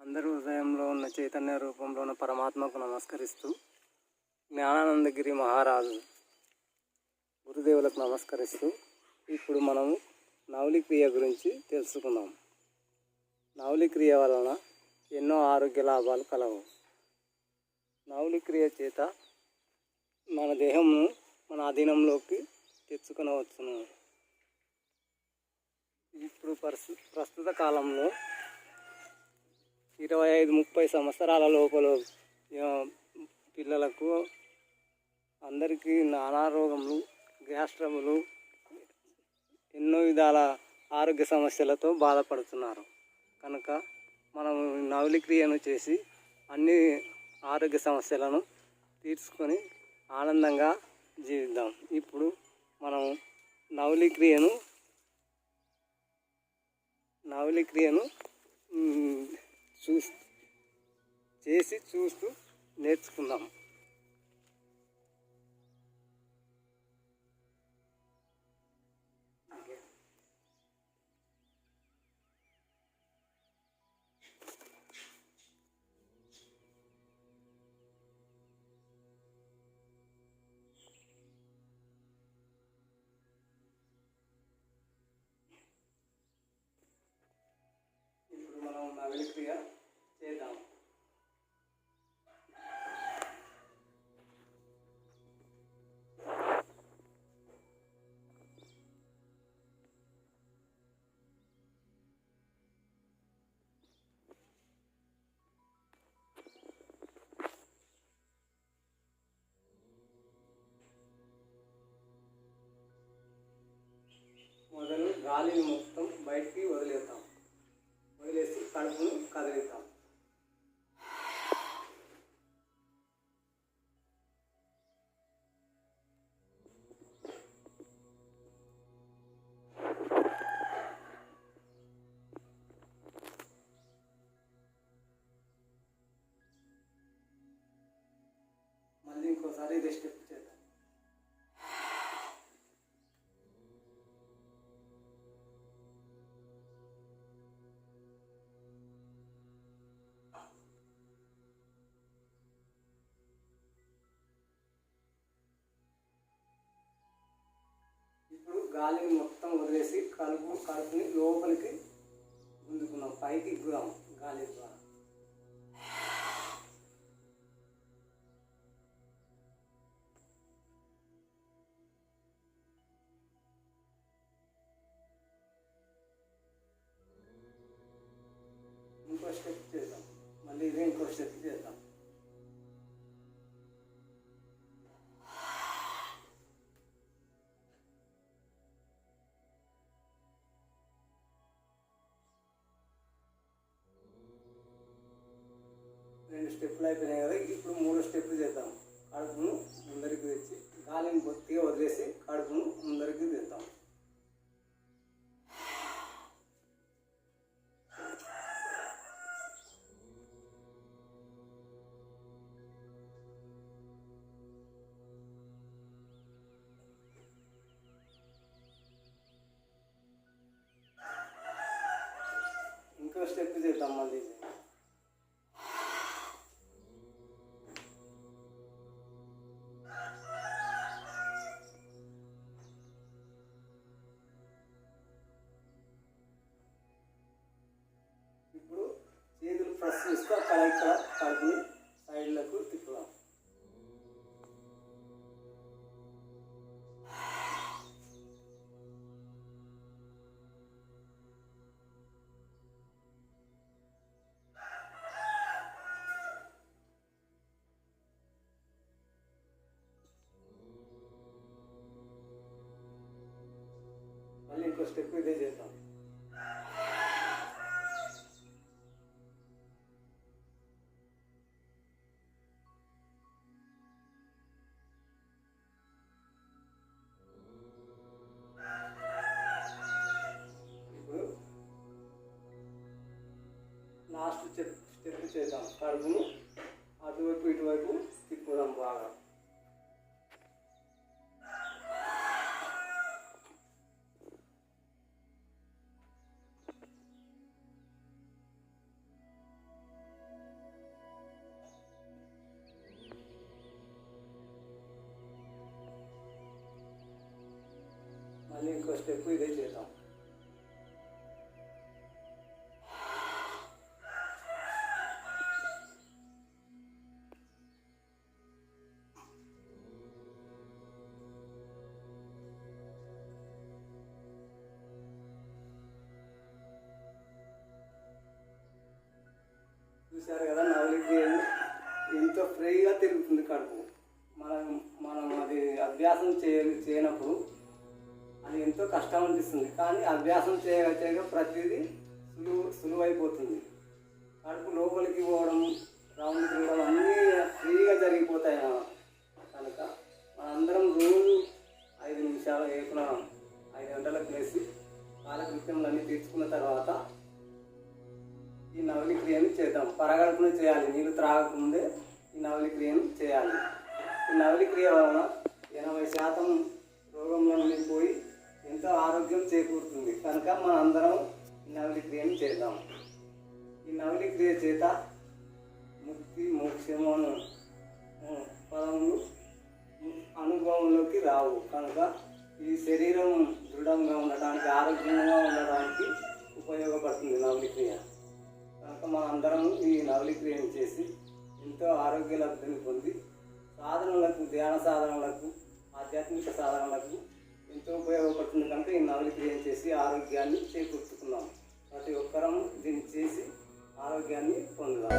అందరి హృదయంలో ఉన్న చైతన్య రూపంలో ఉన్న పరమాత్మకు నమస్కరిస్తూ జ్ఞానానందగిరి మహారాజు గురుదేవులకు నమస్కరిస్తూ ఇప్పుడు మనము నవలి క్రియ గురించి తెలుసుకుందాం. నవలి క్రియ వలన ఎన్నో ఆరోగ్య లాభాలు కలవు. నవలి క్రియ చేత మన దేహంను మన అధీనంలోకి తెచ్చుకొనవచ్చును. ఇప్పుడు ప్రస్తుత కాలంలో 25-30 సంవత్సరాల లోపల పిల్లలకు అందరికీ అనారోగ్యములు, గ్యాస్ ట్రబులు, ఎన్నో విధాల ఆరోగ్య సమస్యలతో బాధపడుతున్నారు. కనుక మనం నవలి క్రియను చేసి అన్ని ఆరోగ్య సమస్యలను తీర్చుకొని ఆనందంగా జీవిద్దాం. ఇప్పుడు మనం నవలి క్రియను చూస్తూ నేర్చుకుందాం. ఇప్పుడు మనం నవలి క్రియ చేద్దాం. మొదలు గాలిని మొత్తం బయటికి వదిలేసి కడుపును కదిలిద్దాం. మళ్ళీ ఇంకోసారి ఇదే స్టెప్ చేద్దాం. ఇప్పుడు గాలిని మొత్తం వదిలేసి కడుపుని లోపలికి గుంజుకున్నాం, పైకి ఎక్కుదాం గాలి ద్వారా. ఇంకో స్టెప్ చేద్దాం. మళ్ళీ ఇదే ఇంకో స్టెప్ చేద్దాం. రెండు స్టెప్పులు అయిపోయినాయి కదా, ఇప్పుడు మూడో స్టెప్ చేద్దాం. కడుపును ముందరికి తెచ్చి గాలిని బొత్తిగా వదిలేసి కడుపును ముందరికి తెద్దాం. ఇంకో స్టెప్ చేద్దాం. మళ్ళీ ఇప్పుడు చేతులు ప్రెస్ చేసుకో, ఇక్కడ కడుపుని సైడ్లకు తిప్పుదాం. మళ్ళీ ఇంకో స్టెప్ ఇదే చేద్దాం. ఇప్పుడు లాస్ట్ స్టెప్ చేద్దాం. కడుపును అటువైపు ఇటువైపు తిప్పుదాం బాగా. మళ్ళీ ఇంకో స్టెప్ ఇదే చేద్దాం. చూశారు కదా, నవలికి ఎంతో ఫ్రీగా తిరుగుతుంది కడుపు. మనం అది అభ్యాసం చేయనప్పుడు అది ఎంతో కష్టం అనిపిస్తుంది. కానీ అభ్యాసం చేయగా ప్రతిదీ సులువైపోతుంది. కడుపు లోపలికి పోవడం, రౌండ్ తిరగడం అన్నీ ఫ్రీగా జరిగిపోతాయి కనుక మనందరం రోజు 5 నిమిషాలు ఏపున 5 గంటలకు లేచి కాలకృత్యములన్నీ తీర్చుకున్న తర్వాత ఈ నవలి క్రియను చేద్దాం. పరగడుపున చేయాలి, నీళ్ళు త్రాగకముందే ఈ నవలి క్రియను చేయాలి. ఈ నవలి క్రియ వలన 80% రోగంలో నుండి పోయి ఎంతో ఆరోగ్యం చేకూరుతుంది. కనుక మనందరం ఈ నవలి క్రియను చేద్దాం. ఈ నవలి క్రియ చేత ముక్తి, మోక్షము అను పదములు అనుభవంలోకి రావు. కనుక ఈ శరీరం దృఢంగా ఉండటానికి, ఆరోగ్యంగా ఉండడానికి ఉపయోగపడుతుంది నవలి క్రియ. కనుక మనందరం ఈ నవలి క్రియను చేసి ఎంతో ఆరోగ్య లబ్ధిని పొంది సాధనలకు, ధ్యాన సాధనలకు, ఆధ్యాత్మిక సాధనలకు ఎంతో ఉపయోగపడుతుంది. కనుక ఈ నవలి క్రియను చేసి ఆరోగ్యాన్ని చేకూర్చుకున్నాం. ప్రతి ఒక్కరం దీన్ని చేసి ఆరోగ్యాన్ని పొందుదాం.